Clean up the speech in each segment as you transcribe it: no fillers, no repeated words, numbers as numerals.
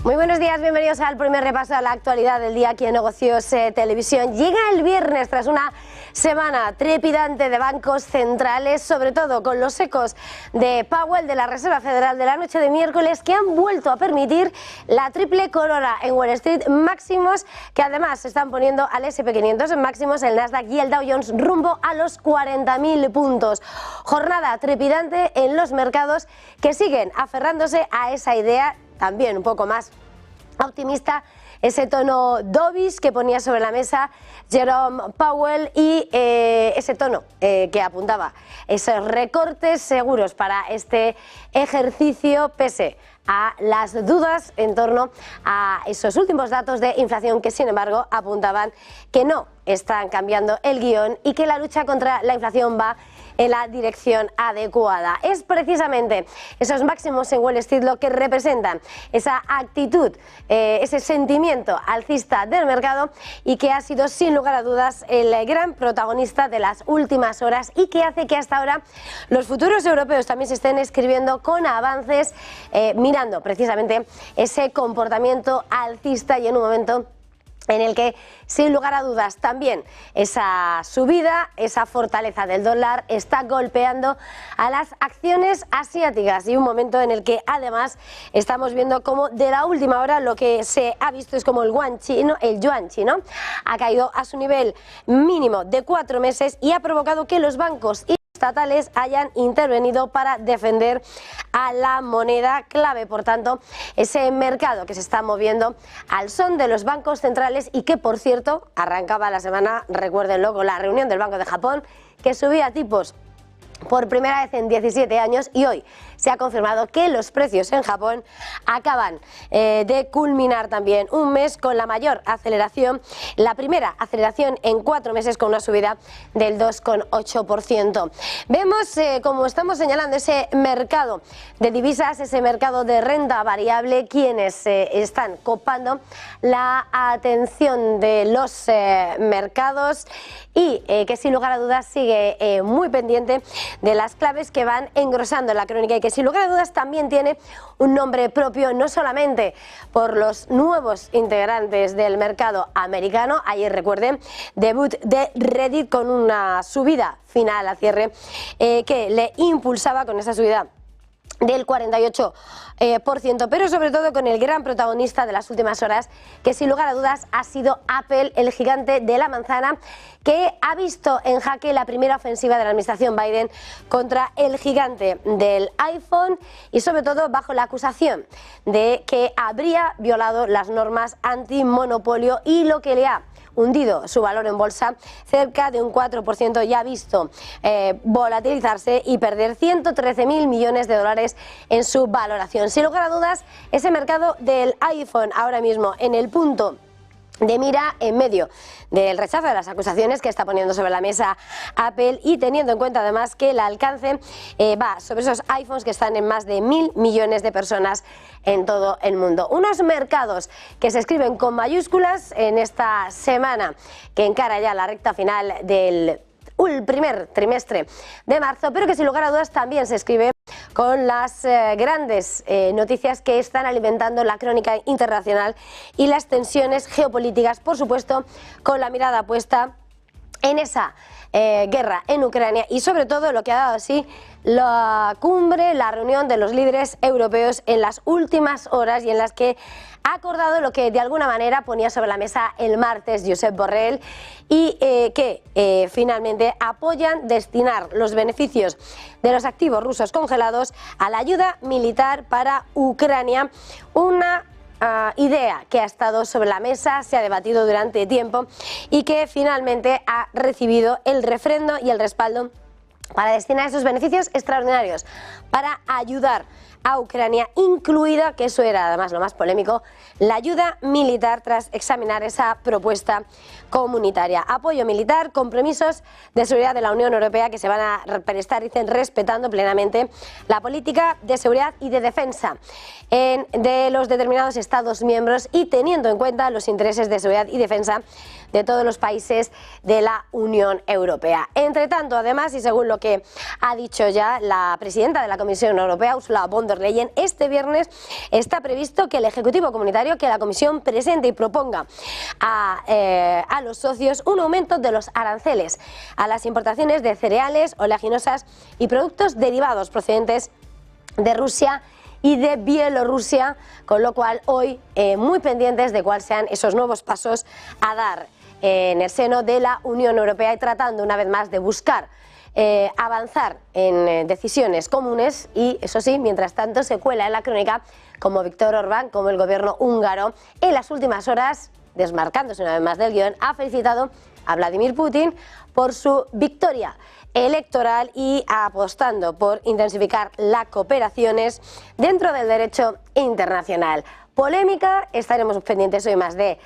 Muy buenos días, bienvenidos al primer repaso a la actualidad del día aquí en Negocios Televisión. Llega el viernes tras una semana trepidante de bancos centrales, sobre todo con los ecos de Powell de la Reserva Federal de la noche de miércoles, que han vuelto a permitir la triple corona en Wall Street, máximos que además se están poniendo al S&P 500 en máximos, el Nasdaq y el Dow Jones rumbo a los 40.000 puntos. Jornada trepidante en los mercados que siguen aferrándose a esa idea también un poco más optimista, ese tono dovish que ponía sobre la mesa Jerome Powell y ese tono que apuntaba esos recortes seguros para este ejercicio pese a las dudas en torno a esos últimos datos de inflación que sin embargo apuntaban que no están cambiando el guión y que la lucha contra la inflación va en la dirección adecuada. Es precisamente esos máximos en Wall Street lo que representan esa actitud, ese sentimiento alcista del mercado y que ha sido sin lugar a dudas el gran protagonista de las últimas horas y que hace que hasta ahora los futuros europeos también se estén escribiendo con avances, mirando precisamente ese comportamiento alcista y en un momento en el que, sin lugar a dudas, también esa subida, esa fortaleza del dólar está golpeando a las acciones asiáticas y un momento en el que además estamos viendo como de la última hora lo que se ha visto es como el yuan chino ha caído a su nivel mínimo de 4 meses y ha provocado que los bancos estatales hayan intervenido para defender a la moneda clave. Por tanto, ese mercado que se está moviendo al son de los bancos centrales y que, por cierto, arrancaba la semana, recuérdenlo, con la reunión del Banco de Japón, que subía tipos por primera vez en 17 años y hoy se ha confirmado que los precios en Japón acaban de culminar también un mes con la mayor aceleración, la primera aceleración en 4 meses con una subida del 2,8%. Vemos, como estamos señalando, ese mercado de divisas, ese mercado de renta variable, quienes están copando la atención de los mercados y que sin lugar a dudas sigue muy pendiente de las claves que van engrosando la crónica y que sin lugar a dudas también tiene un nombre propio, no solamente por los nuevos integrantes del mercado americano. Ayer, recuerden, debut de Reddit con una subida final a cierre que le impulsaba con esa subida del 48%, pero sobre todo con el gran protagonista de las últimas horas, que sin lugar a dudas ha sido Apple, el gigante de la manzana, que ha visto en jaque la primera ofensiva de la administración Biden contra el gigante del iPhone y sobre todo bajo la acusación de que habría violado las normas antimonopolio y lo que le ha hundido su valor en bolsa cerca de un 4% y ha visto volatilizarse y perder 113.000 millones de dólares en su valoración. Sin lugar a dudas, ese mercado del iPhone ahora mismo en el punto de mira en medio del rechazo de las acusaciones que está poniendo sobre la mesa Apple y teniendo en cuenta además que el alcance va sobre esos iPhones que están en más de 1.000 millones de personas en todo el mundo. Unos mercados que se escriben con mayúsculas en esta semana que encara ya la recta final del primer trimestre de marzo, pero que sin lugar a dudas también se escribe con las grandes noticias que están alimentando la crónica internacional y las tensiones geopolíticas, por supuesto, con la mirada puesta en esa guerra en Ucrania y sobre todo lo que ha dado así la cumbre, la reunión de los líderes europeos en las últimas horas y en las que ha acordado lo que de alguna manera ponía sobre la mesa el martes Josep Borrell y que finalmente apoyan destinar los beneficios de los activos rusos congelados a la ayuda militar para Ucrania, una idea que ha estado sobre la mesa, se ha debatido durante tiempo y que finalmente ha recibido el refrendo y el respaldo para destinar esos beneficios extraordinarios para ayudar a Ucrania, incluida, que eso era además lo más polémico, la ayuda militar tras examinar esa propuesta comunitaria. Apoyo militar, compromisos de seguridad de la Unión Europea que se van a prestar, dicen, respetando plenamente la política de seguridad y de defensa de los determinados Estados miembros y teniendo en cuenta los intereses de seguridad y defensa de todos los países de la Unión Europea. Entre tanto, además, y según lo que ha dicho ya la presidenta de la Comisión Europea, Ursula von der Leyen, este viernes está previsto que el Ejecutivo Comunitario, que la Comisión presente y proponga a los socios un aumento de los aranceles a las importaciones de cereales, oleaginosas y productos derivados procedentes de Rusia y de Bielorrusia, con lo cual hoy muy pendientes de cuáles sean esos nuevos pasos a dar en el seno de la Unión Europea y tratando una vez más de buscar avanzar en decisiones comunes y, eso sí, mientras tanto se cuela en la crónica como Viktor Orbán, como el gobierno húngaro, en las últimas horas, desmarcándose una vez más del guión, ha felicitado a Vladimir Putin por su victoria electoral y apostando por intensificar las cooperaciones dentro del derecho internacional. Polémica, estaremos pendientes hoy más de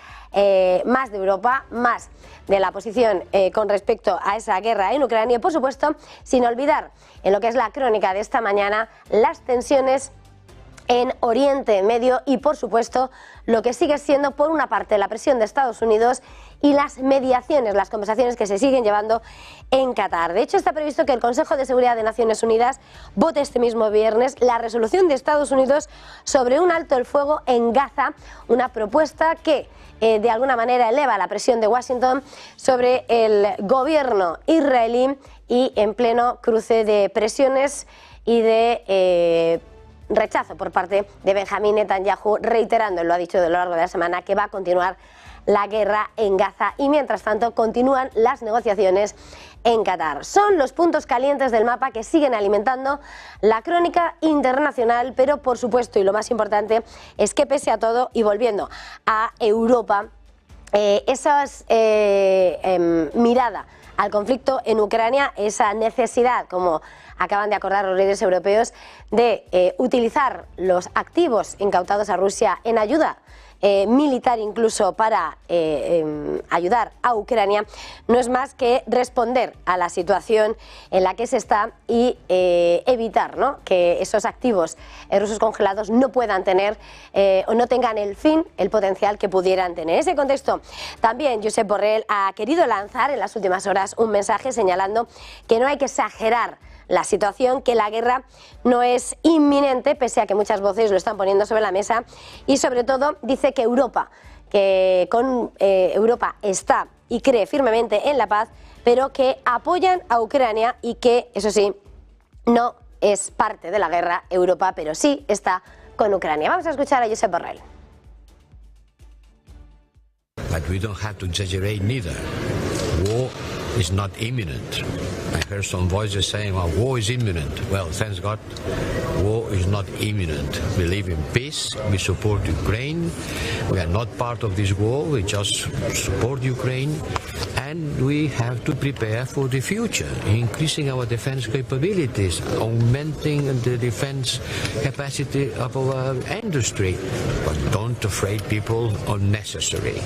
Europa, más de la posición con respecto a esa guerra en Ucrania y, por supuesto, sin olvidar en lo que es la crónica de esta mañana, las tensiones en Oriente Medio y, por supuesto, lo que sigue siendo, por una parte, la presión de Estados Unidos y las mediaciones, las conversaciones que se siguen llevando en Qatar. De hecho, está previsto que el Consejo de Seguridad de Naciones Unidas vote este mismo viernes la resolución de Estados Unidos sobre un alto el fuego en Gaza, una propuesta que de alguna manera eleva la presión de Washington sobre el gobierno israelí y en pleno cruce de presiones y de rechazo por parte de Benjamín Netanyahu, reiterando, lo ha dicho a lo largo de la semana, que va a continuar la guerra en Gaza y mientras tanto continúan las negociaciones en Qatar. Son los puntos calientes del mapa que siguen alimentando la crónica internacional, pero por supuesto, y lo más importante, es que pese a todo y volviendo a Europa, esa mirada al conflicto en Ucrania, esa necesidad, como acaban de acordar los líderes europeos, de utilizar los activos incautados a Rusia en ayuda militar, incluso para ayudar a Ucrania, no es más que responder a la situación en la que se está y evitar, ¿no?, que esos activos rusos congelados no puedan tener o no tengan el fin, el potencial que pudieran tener. En ese contexto, también Josep Borrell ha querido lanzar en las últimas horas un mensaje señalando que no hay que exagerar la situación, que la guerra no es inminente, pese a que muchas voces lo están poniendo sobre la mesa, y sobre todo dice que Europa está y cree firmemente en la paz, pero que apoyan a Ucrania y que, eso sí, no es parte de la guerra Europa, pero sí está con Ucrania. Vamos a escuchar a Josep Borrell. But we don't have to exaggerate neither. War is not imminent. I heard some voices saying, well, war is imminent. Well, thanks God, war is not imminent. We live in peace, we support Ukraine, we are not part of this war, we just support Ukraine, and we have to prepare for the future, increasing our defense capabilities, augmenting the defense capacity of our industry, but don't afraid people unnecessary.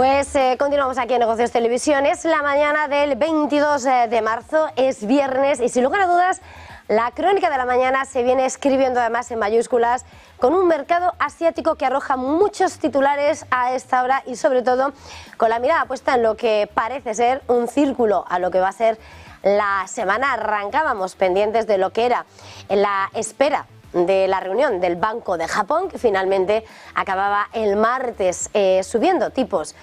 Pues continuamos aquí en Negocios Televisión. Es la mañana del 22 de marzo, es viernes y sin lugar a dudas la crónica de la mañana se viene escribiendo además en mayúsculas con un mercado asiático que arroja muchos titulares a esta hora y sobre todo con la mirada puesta en lo que parece ser un círculo a lo que va a ser la semana. Arrancábamos pendientes de lo que era la espera de la reunión del Banco de Japón, que finalmente acababa el martes subiendo tipos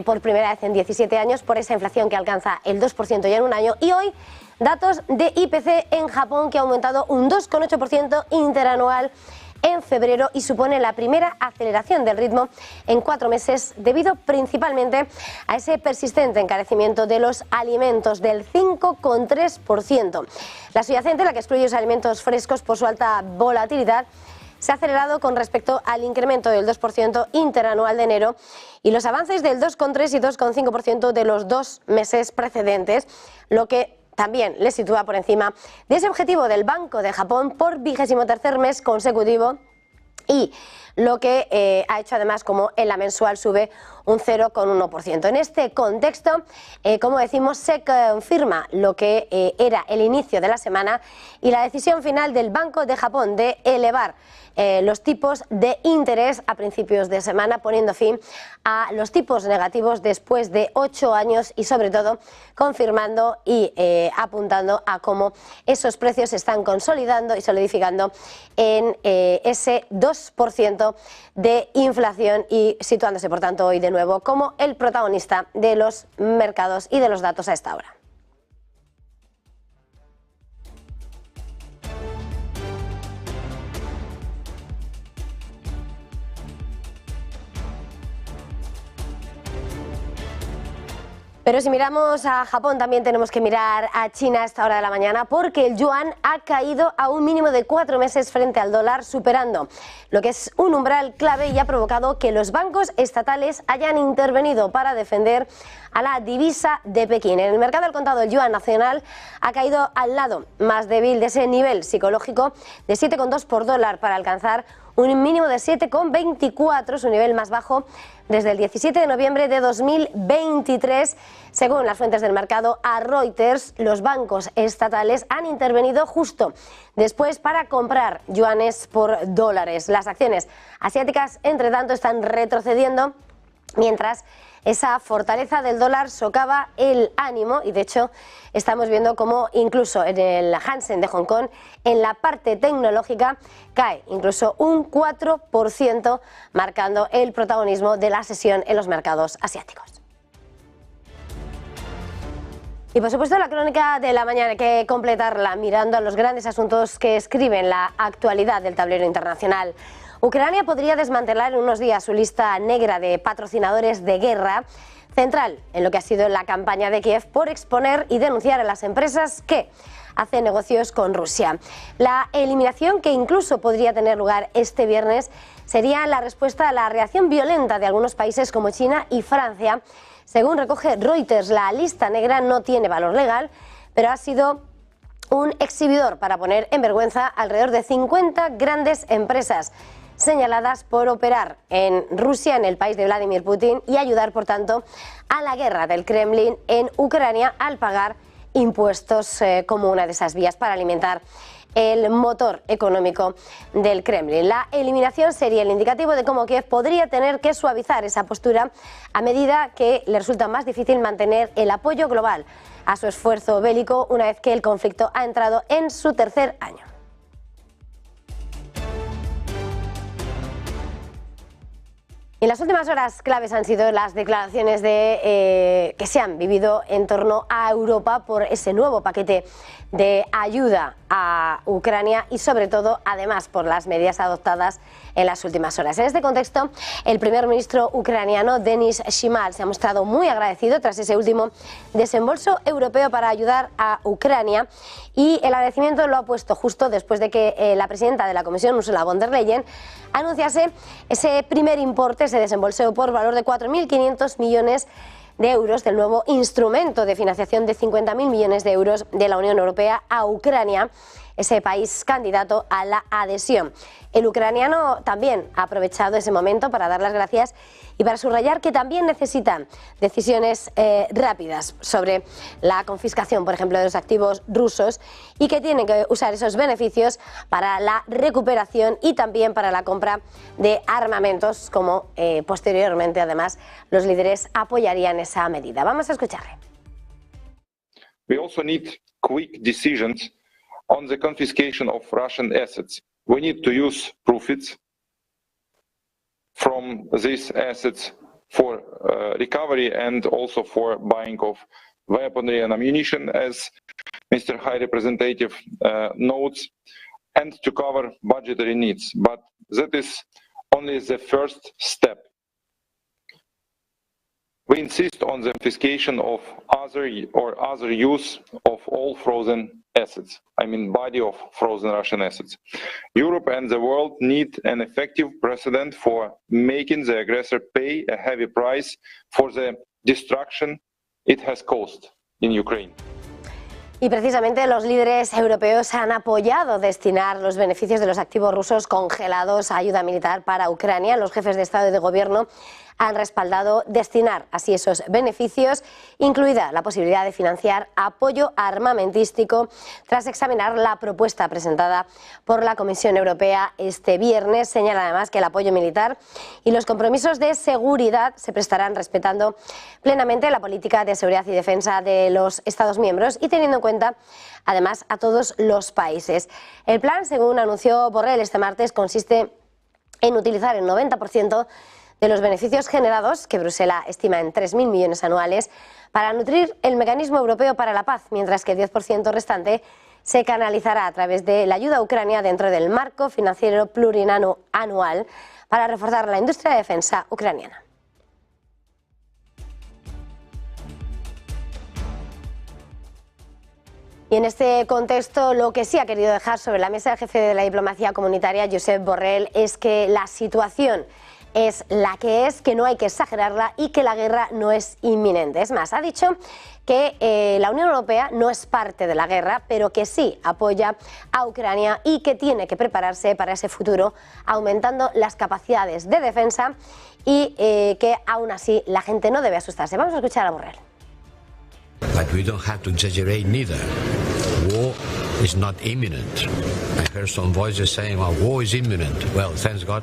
por primera vez en 17 años por esa inflación que alcanza el 2% ya en un año, y hoy datos de IPC en Japón que ha aumentado un 2,8% interanual en febrero y supone la primera aceleración del ritmo en 4 meses debido principalmente a ese persistente encarecimiento de los alimentos del 5,3%. La subyacente, la que excluye los alimentos frescos por su alta volatilidad, se ha acelerado con respecto al incremento del 2% interanual de enero y los avances del 2,3 y 2,5% de los 2 meses precedentes, lo que también le sitúa por encima de ese objetivo del Banco de Japón por 23º mes consecutivo y lo que ha hecho además como en la mensual sube un 0,1%. En este contexto, como decimos, se confirma lo que era el inicio de la semana y la decisión final del Banco de Japón de elevar los tipos de interés a principios de semana, poniendo fin a los tipos negativos después de 8 años y sobre todo confirmando y apuntando a cómo esos precios se están consolidando y solidificando en ese 2% de inflación y situándose por tanto hoy de nuevo como el protagonista de los mercados y de los datos a esta hora. Pero si miramos a Japón también tenemos que mirar a China a esta hora de la mañana porque el yuan ha caído a un mínimo de 4 meses frente al dólar, superando lo que es un umbral clave y ha provocado que los bancos estatales hayan intervenido para defender a la divisa de Pekín. En el mercado al contado el yuan nacional ha caído al lado más débil de ese nivel psicológico de 7,2 por dólar para alcanzar un mínimo de 7,24, su nivel más bajo desde el 17 de noviembre de 2023. Según las fuentes del mercado a Reuters, los bancos estatales han intervenido justo después para comprar yuanes por dólares. Las acciones asiáticas, entre tanto, están retrocediendo, mientras esa fortaleza del dólar socava el ánimo y de hecho estamos viendo cómo incluso en el Hansen de Hong Kong en la parte tecnológica cae incluso un 4%, marcando el protagonismo de la sesión en los mercados asiáticos. Y por supuesto la crónica de la mañana hay que completarla mirando a los grandes asuntos que escriben la actualidad del tablero internacional. Ucrania podría desmantelar en unos días su lista negra de patrocinadores de guerra, central en lo que ha sido la campaña de Kiev por exponer y denunciar a las empresas que hacen negocios con Rusia. La eliminación, que incluso podría tener lugar este viernes, sería la respuesta a la reacción violenta de algunos países como China y Francia. Según recoge Reuters, la lista negra no tiene valor legal, pero ha sido un exhibidor para poner en vergüenza alrededor de 50 grandes empresas señaladas por operar en Rusia, en el país de Vladimir Putin, y ayudar, por tanto, a la guerra del Kremlin en Ucrania al pagar impuestos como una de esas vías para alimentar el motor económico del Kremlin. La eliminación sería el indicativo de cómo Kiev podría tener que suavizar esa postura a medida que le resulta más difícil mantener el apoyo global a su esfuerzo bélico una vez que el conflicto ha entrado en su tercer año. En las últimas horas claves han sido las declaraciones que se han vivido en torno a Europa por ese nuevo paquete de ayuda a Ucrania y sobre todo, además, por las medidas adoptadas en las últimas horas. En este contexto, el primer ministro ucraniano, Denis Shmyhal, se ha mostrado muy agradecido tras ese último desembolso europeo para ayudar a Ucrania y el agradecimiento lo ha puesto justo después de que la presidenta de la Comisión, Ursula von der Leyen, anunciase ese primer importe, ese desembolso por valor de 4.500 millones de euros del nuevo instrumento de financiación de 50.000 millones de euros de la Unión Europea a Ucrania ese país candidato a la adhesión. El ucraniano también ha aprovechado ese momento para dar las gracias y para subrayar que también necesitan decisiones rápidas sobre la confiscación, por ejemplo, de los activos rusos, y que tienen que usar esos beneficios para la recuperación y también para la compra de armamentos, como posteriormente además los líderes apoyarían esa medida. Vamos a escucharle. We also need quick decisions on the confiscation of Russian assets. We need to use profits from these assets for recovery and also for buying of weaponry and ammunition, as Mr. High Representative notes, and to cover budgetary needs. But that is only the first step. We insist on the confiscation of other use of all frozen assets. I mean, body of frozen Russian assets. Europe and the world need an effective precedent for making the aggressor pay a heavy price for the destruction it has caused in Ukraine. Y precisamente los líderes europeos han apoyado destinar los beneficios de los activos rusos congelados a ayuda militar para Ucrania. Los jefes de Estado y de Gobierno han respaldado destinar así esos beneficios, incluida la posibilidad de financiar apoyo armamentístico, tras examinar la propuesta presentada por la Comisión Europea este viernes. Señala además que el apoyo militar y los compromisos de seguridad se prestarán respetando plenamente la política de seguridad y defensa de los Estados miembros y teniendo en cuenta además a todos los países. El plan, según anunció Borrell este martes, consiste en utilizar el 90% de los beneficios generados, que Bruselas estima en 3.000 millones anuales, para nutrir el mecanismo europeo para la paz, mientras que el 10% restante se canalizará a través de la ayuda a Ucrania dentro del marco financiero plurianual para reforzar la industria de defensa ucraniana. Y en este contexto, lo que sí ha querido dejar sobre la mesa el jefe de la diplomacia comunitaria, Josep Borrell, es que la situación es la que es, que no hay que exagerarla y que la guerra no es inminente. Es más, ha dicho que la Unión Europea no es parte de la guerra, pero que sí apoya a Ucrania y que tiene que prepararse para ese futuro, aumentando las capacidades de defensa y que aún así la gente no debe asustarse. Vamos a escuchar a Borrell. But we don't have to exaggerate neither. War is not imminent. I heard some voices saying, well, war is imminent. Well, thanks God,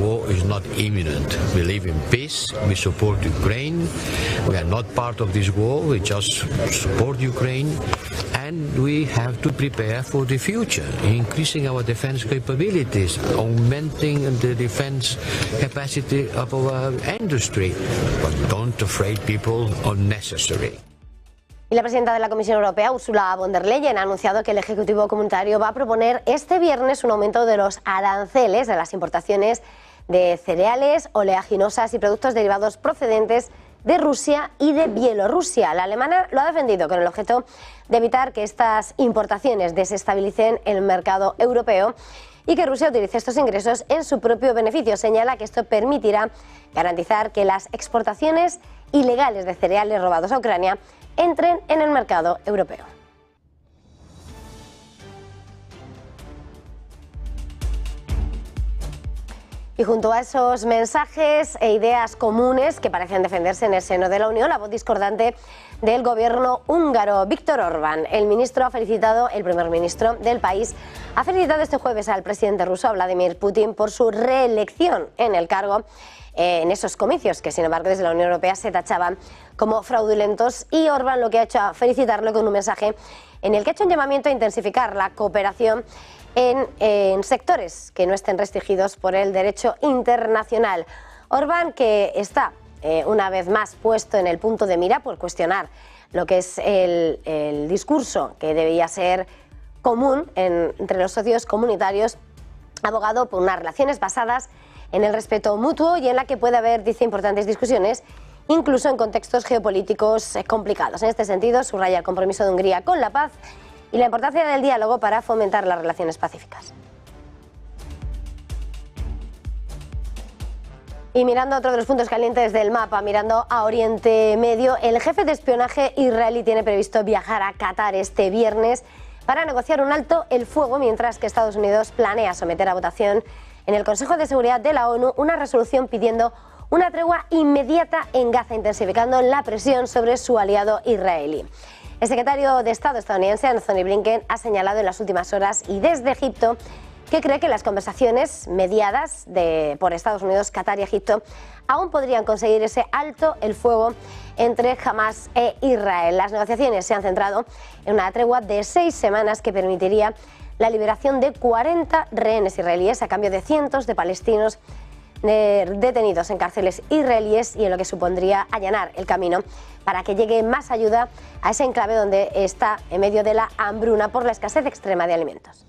war is not imminent. We live in peace, we support Ukraine, we are not part of this war, we just support Ukraine, and we have to prepare for the future, increasing our defense capabilities, augmenting the defense capacity of our industry, but don't afraid people unnecessarily. Y la presidenta de la Comisión Europea, Ursula von der Leyen, ha anunciado que el Ejecutivo Comunitario va a proponer este viernes un aumento de los aranceles de las importaciones de cereales, oleaginosas y productos derivados procedentes de Rusia y de Bielorrusia. La alemana lo ha defendido con el objeto de evitar que estas importaciones desestabilicen el mercado europeo y que Rusia utilice estos ingresos en su propio beneficio. Señala que esto permitirá garantizar que las exportaciones ilegales de cereales robados a Ucrania entren en el mercado europeo. Y junto a esos mensajes e ideas comunes que parecen defenderse en el seno de la Unión, la voz discordante del gobierno húngaro, Viktor Orbán, el primer ministro del país, ha felicitado este jueves al presidente ruso, Vladimir Putin, por su reelección en el cargo en esos comicios que, sin embargo, desde la Unión Europea se tachaban como fraudulentos, y Orbán lo que ha hecho es felicitarlo con un mensaje en el que ha hecho un llamamiento a intensificar la cooperación en sectores que no estén restringidos por el derecho internacional. Orbán, que está una vez más puesto en el punto de mira por cuestionar lo que es el discurso que debía ser común entre los socios comunitarios, ha abogado por unas relaciones basadas en el respeto mutuo y en la que puede haber, dice, importantes discusiones, incluso en contextos geopolíticos complicados. En este sentido, subraya el compromiso de Hungría con la paz y la importancia del diálogo para fomentar las relaciones pacíficas. Y mirando otro de los puntos calientes del mapa, mirando a Oriente Medio, el jefe de espionaje israelí tiene previsto viajar a Qatar este viernes para negociar un alto el fuego, mientras que Estados Unidos planea someter a votación en el Consejo de Seguridad de la ONU una resolución pidiendo una tregua inmediata en Gaza, intensificando la presión sobre su aliado israelí. El secretario de Estado estadounidense, Anthony Blinken, ha señalado en las últimas horas y desde Egipto que cree que las conversaciones mediadas por Estados Unidos, Qatar y Egipto aún podrían conseguir ese alto el fuego entre Hamas e Israel. Las negociaciones se han centrado en una tregua de 6 semanas que permitiría la liberación de 40 rehenes israelíes a cambio de cientos de palestinos detenidos en cárceles israelíes, y en lo que supondría allanar el camino para que llegue más ayuda a ese enclave donde está en medio de la hambruna por la escasez extrema de alimentos.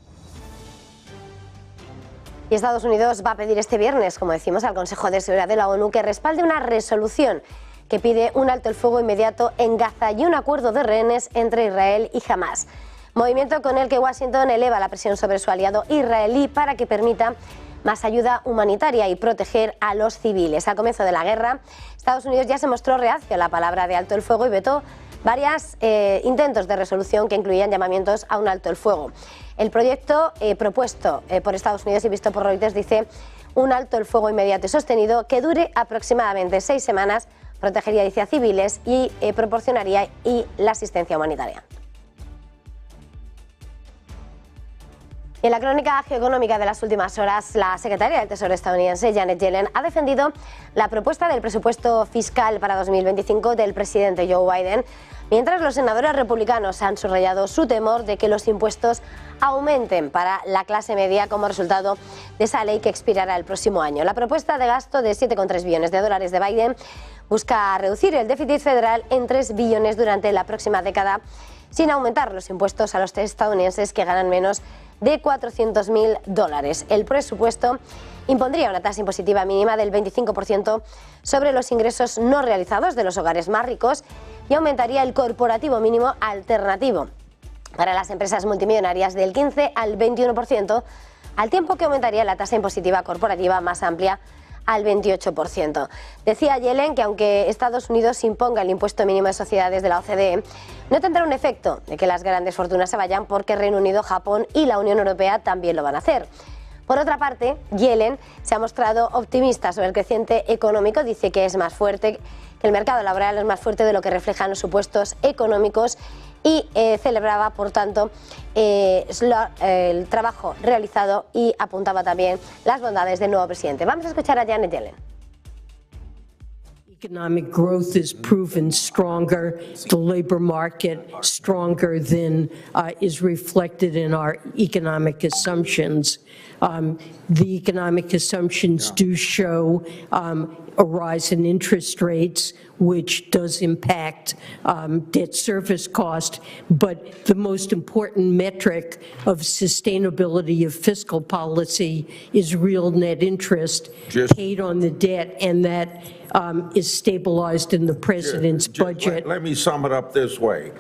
Y Estados Unidos va a pedir este viernes, como decimos, al Consejo de Seguridad de la ONU que respalde una resolución que pide un alto el fuego inmediato en Gaza y un acuerdo de rehenes entre Israel y Hamas. Movimiento con el que Washington eleva la presión sobre su aliado israelí para que permita más ayuda humanitaria y proteger a los civiles. Al comienzo de la guerra, Estados Unidos ya se mostró reacio a la palabra de alto el fuego y vetó varios intentos de resolución que incluían llamamientos a un alto el fuego. El proyecto propuesto por Estados Unidos y visto por Reuters dice un alto el fuego inmediato y sostenido que dure aproximadamente 6 semanas, protegería a civiles y proporcionaría la asistencia humanitaria. En la crónica geoeconómica de las últimas horas, la secretaria del Tesoro estadounidense, Janet Yellen, ha defendido la propuesta del presupuesto fiscal para 2025 del presidente Joe Biden, mientras los senadores republicanos han subrayado su temor de que los impuestos aumenten para la clase media como resultado de esa ley que expirará el próximo año. La propuesta de gasto de $7,3 billones de Biden busca reducir el déficit federal en 3 billones durante la próxima década, sin aumentar los impuestos a los estadounidenses que ganan menos de $400.000. El presupuesto impondría una tasa impositiva mínima del 25% sobre los ingresos no realizados de los hogares más ricos y aumentaría el corporativo mínimo alternativo para las empresas multimillonarias del 15 al 21%, al tiempo que aumentaría la tasa impositiva corporativa más amplia al 28%. Decía Yellen que aunque Estados Unidos imponga el impuesto mínimo de sociedades de la OCDE, no tendrá un efecto de que las grandes fortunas se vayan, porque Reino Unido, Japón y la Unión Europea también lo van a hacer. Por otra parte, Yellen se ha mostrado optimista sobre el creciente económico. Dice que es más fuerte, que el mercado laboral es más fuerte de lo que reflejan los supuestos económicos y celebraba, por tanto, el trabajo realizado y apuntaba también las bondades del nuevo presidente. Vamos a escuchar a Janet Yellen. Economic growth is proven stronger, the labor market stronger than is reflected in our economic assumptions. The economic assumptions do show a rise in interest rates, which does impact debt service cost, but the most important metric of sustainability of fiscal policy is real net interest paid on the debt, and that is stabilized in the president's budget. Let me sum it up this way.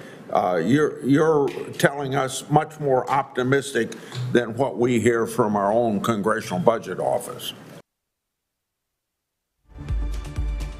You're telling us much more optimistic than what we hear from our own Congressional Budget Office.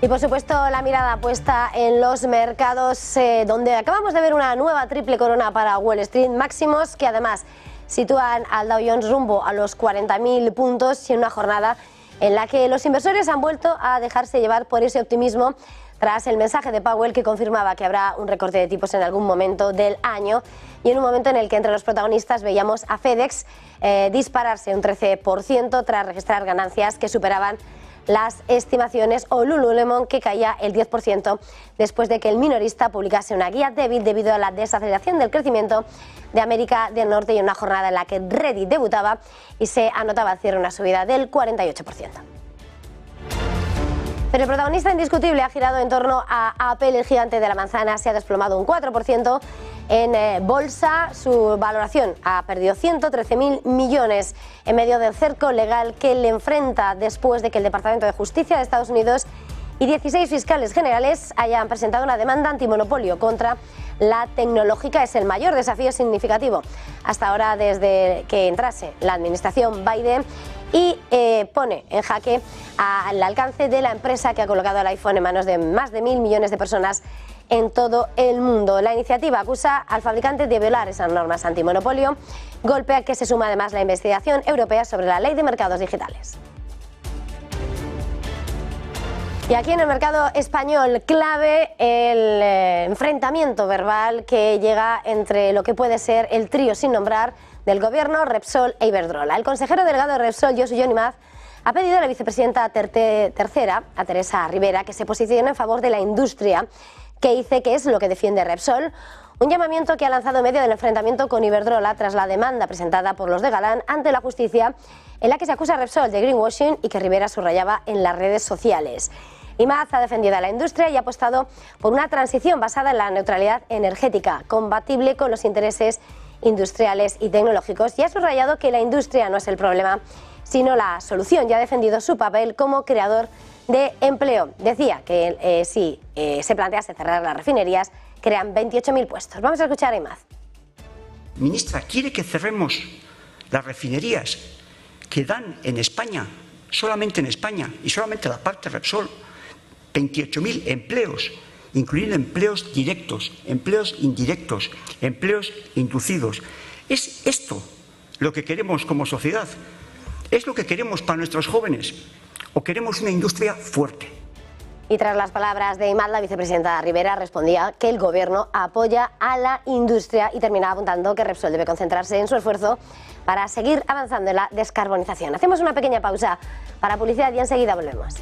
Y por supuesto la mirada puesta en los mercados, donde acabamos de ver una nueva triple corona para Wall Street, máximos que además sitúan al Dow Jones rumbo a los 40.000 puntos y en una jornada en la que los inversores han vuelto a dejarse llevar por ese optimismo tras el mensaje de Powell, que confirmaba que habrá un recorte de tipos en algún momento del año, y en un momento en el que entre los protagonistas veíamos a FedEx dispararse un 13% tras registrar ganancias que superaban las estimaciones, o Lululemon, que caía el 10% después de que el minorista publicase una guía débil debido a la desaceleración del crecimiento de América del Norte, y una jornada en la que Reddit debutaba y se anotaba al cierre una subida del 48%. Pero el protagonista indiscutible ha girado en torno a Apple. El gigante de la manzana se ha desplomado un 4% en bolsa. Su valoración ha perdido 113.000 millones en medio del cerco legal que le enfrenta después de que el Departamento de Justicia de Estados Unidos y 16 fiscales generales hayan presentado una demanda antimonopolio contra la tecnológica. Es el mayor desafío significativo hasta ahora desde que entrase la administración Biden, y pone en jaque al alcance de la empresa que ha colocado el iPhone en manos de más de 1.000 millones de personas en todo el mundo. La iniciativa acusa al fabricante de violar esas normas antimonopolio, golpe al que se suma además la investigación europea sobre la ley de mercados digitales. Y aquí en el mercado español, clave el enfrentamiento verbal que llega entre lo que puede ser el trío sin nombrar del Gobierno, Repsol e Iberdrola. El consejero delegado de Repsol, Josu Jon Imaz, ha pedido a la vicepresidenta tercera, a Teresa Ribera, que se posicione en favor de la industria, que dice que es lo que defiende Repsol. Un llamamiento que ha lanzado en medio del enfrentamiento con Iberdrola tras la demanda presentada por los de Galán ante la justicia, en la que se acusa a Repsol de greenwashing y que Ribera subrayaba en las redes sociales. Imaz ha defendido a la industria y ha apostado por una transición basada en la neutralidad energética, compatible con los intereses industriales y tecnológicos, y ha subrayado que la industria no es el problema, sino la solución, y ha defendido su papel como creador de empleo. Decía que si se plantease cerrar las refinerías, crean 28.000 puestos. Vamos a escuchar a Imaz. Ministra, ¿quiere que cerremos las refinerías que dan en España, solamente en España, y solamente la parte Repsol, 28.000 empleos, incluyendo empleos directos, empleos indirectos, empleos inducidos? ¿Es esto lo que queremos como sociedad? ¿Es lo que queremos para nuestros jóvenes? ¿O queremos una industria fuerte? Y tras las palabras de Imaz, la vicepresidenta Ribera respondía que el Gobierno apoya a la industria y terminaba apuntando que Repsol debe concentrarse en su esfuerzo para seguir avanzando en la descarbonización. Hacemos una pequeña pausa para publicidad y enseguida volvemos.